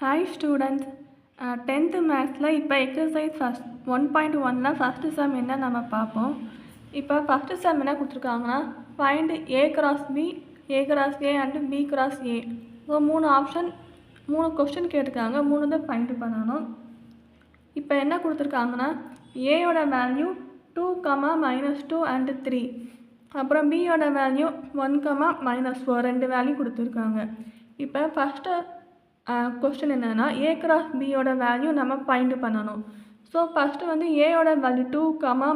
Hi students, 10th மேத்ஸில் இப்போ exercise 1.1ல் first some என்ன நம்ம பார்ப்போம். இப்போ ஃபஸ்ட்டு சம் என்ன கொடுத்துருக்காங்கன்னா find A cross B, A cross A and B cross A. So 3 question கேட்டிருக்காங்க, 3 தான் ஃபைண்ட் பண்ணணும். இப்போ என்ன கொடுத்துருக்காங்கன்னா ஏயோட வேல்யூ 2, -2 அண்டு 3, அப்புறம் பியோட வேல்யூ 1, -4 ரெண்டு வேல்யூ கொடுத்துருக்காங்க. இப்போ ஃபஸ்ட்டு கொஸ்டின் என்னென்னா A cross Bயோட வேல்யூ நம்ம ஃபைண்ட் பண்ணணும். ஸோ ஃபஸ்ட்டு வந்து ஏயோட வேல்யூ 2,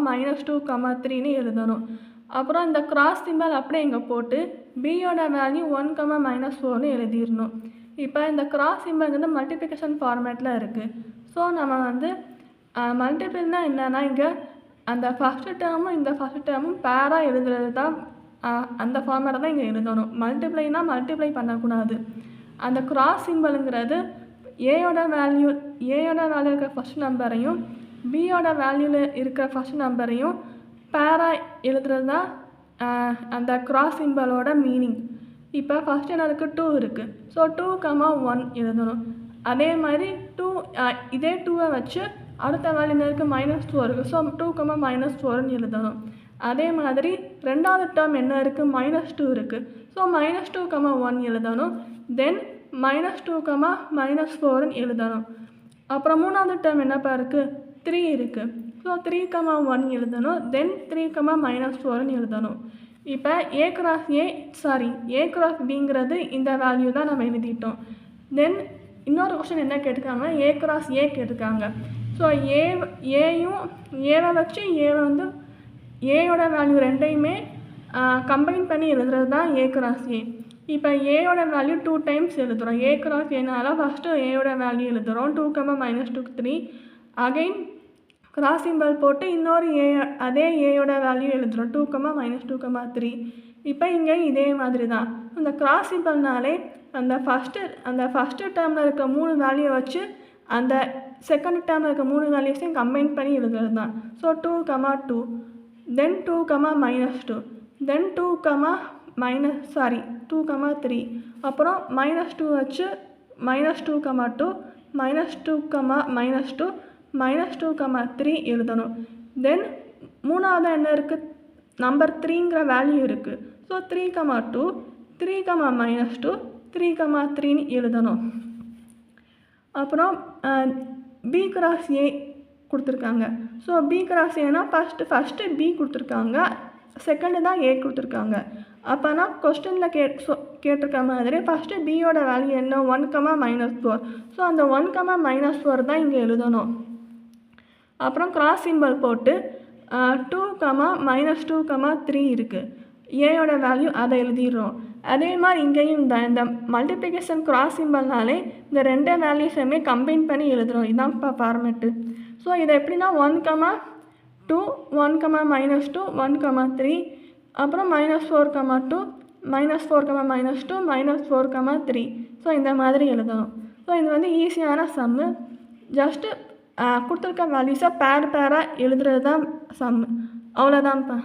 -2, 3ன்னு எழுதணும். அப்புறம் இந்த கிராஸ் சிம்பல் அப்படியே இங்கே போட்டு பியோட வேல்யூ 1, -4ன்னு எழுதிடணும். இப்போ இந்த கிராஸ் சிம்பல் வந்து மல்டிப்ளிகேஷன் ஃபார்மேட்டில் இருக்குது. ஸோ நம்ம வந்து மல்டிபிள்னா என்னென்னா இங்கே அந்த ஃபஸ்ட்டு டேர்மும் இந்த ஃபஸ்ட்டு டேர்மும் பேராக எழுதுறது தான், அந்த ஃபார்மேட்டை தான் இங்கே எழுதணும். மல்டிப்ளைனா மல்டிப்ளை பண்ணக்கூடாது. அந்த கிராஸ் சிம்பலுங்கிறது ஏயோட வேல்யூ இருக்கிற ஃபஸ்ட் நம்பரையும் பியோட வேல்யூவில் இருக்கிற ஃபஸ்ட் நம்பரையும் பேராக எழுதுறது தான் அந்த கிராஸ் சிம்பலோட மீனிங். இப்போ ஃபஸ்ட் என்ன இருக்குது, 2 இருக்குது. ஸோ 2, 1 எழுதணும். அதே மாதிரி இதே 2வை வச்சு அடுத்த வேல்யூ என்ன இருக்குது, -2 இருக்குது. ஸோ 2, -4ன்னு எழுதணும். அதே மாதிரி ரெண்டாவது டேர்ம் என்ன இருக்குது, -2 இருக்குது. ஸோ -2, 1 எழுதணும். தென் -2, -4ன்னு எழுதணும். அப்புறம் மூணாவது டேர்ம் என்னப்பா இருக்குது, 3 இருக்குது. ஸோ 3, 1 எழுதணும். தென் 3, -4ன்னு எழுதணும். இப்போ A cross Bங்கிறது இந்த வேல்யூ தான் நம்ம எழுதிட்டோம். தென் இன்னொரு கொஸ்டின் என்ன கேட்டிருக்காங்கன்னா A cross A கேட்டிருக்காங்க. ஸோ ஏவை வச்சு வந்து ஏயோட வேல்யூ ரெண்டையுமே கம்பைன் பண்ணி எழுதுறது தான் A cross A. இப்போ ஏயோட வேல்யூ 2 டைம்ஸ் எழுதுகிறோம். A cross Aனால ஃபஸ்ட்டு ஏயோட வேல்யூ எழுதுகிறோம் 2, -2, 3. அகைன் கிராஸ் சிம்பல் போட்டு இன்னொரு அதே ஏயோட வேல்யூ எழுதுகிறோம் 2, -2, 3. இப்போ இங்கே இதே மாதிரி தான். இந்த கிராஸ் சிம்பல்னாலே அந்த ஃபஸ்ட்டு டேர்மில் இருக்க 3 வேல்யூவை வச்சு அந்த செகண்ட் டேர்மில் இருக்க 3 வேல்யூஸையும் கம்பைன் பண்ணி எழுதுறது தான். ஸோ 2, 2, தென் 2, -2, தென் 2, 3, அப்புறம் -2 வச்சு -2, 2, -2, -2, -3 எழுதணும். தென் மூணாவது என்ன இருக்குது, நம்பர் 3ங்கிற வேல்யூ இருக்குது. ஸோ 3, 2, 3, -2, 3, 3ன்னு எழுதணும். அப்புறம் B cross A கொடுத்துருக்காங்க. ஸோ B cross Aனா ஃபஸ்ட்டு B கொடுத்துருக்காங்க, செகண்டு தான் A கொடுத்துருக்காங்க. அப்போனா கொஸ்டினில் கேட்டிருக்க மாதிரி ஃபஸ்ட்டு பியோட வேல்யூ என்ன, 1, -4. ஸோ அந்த 1, -4 தான் இங்கே எழுதணும். அப்புறம் கிராஸ் சிம்பல் போட்டு 2, -2, 3 இருக்குது. ஏயோட வேல்யூ அதை எழுதிடுறோம். அதே மாதிரி இங்கேயும் இந்த மல்டிப்ளிகேஷன் கிராஸ் சிம்பல்னாலே இந்த ரெண்டு வேல்யூஸுமே கம்பைன் பண்ணி எழுதுகிறோம். இதுதான் இப்போ ஃபார்மேட்டு. ஸோ இதை எப்படின்னா 1, 2, 1, -2, 1, 3, அப்புறம் -4, 2, -4, -2, -4, 3. ஸோ இந்த மாதிரி எழுதணும். ஸோ இது வந்து ஈஸியான சம்மு. ஜஸ்ட்டு கொடுத்துருக்க வேல்யூஸை பேராக எழுதுறது தான் சம்மு. அவ்வளோதான்ப்பா.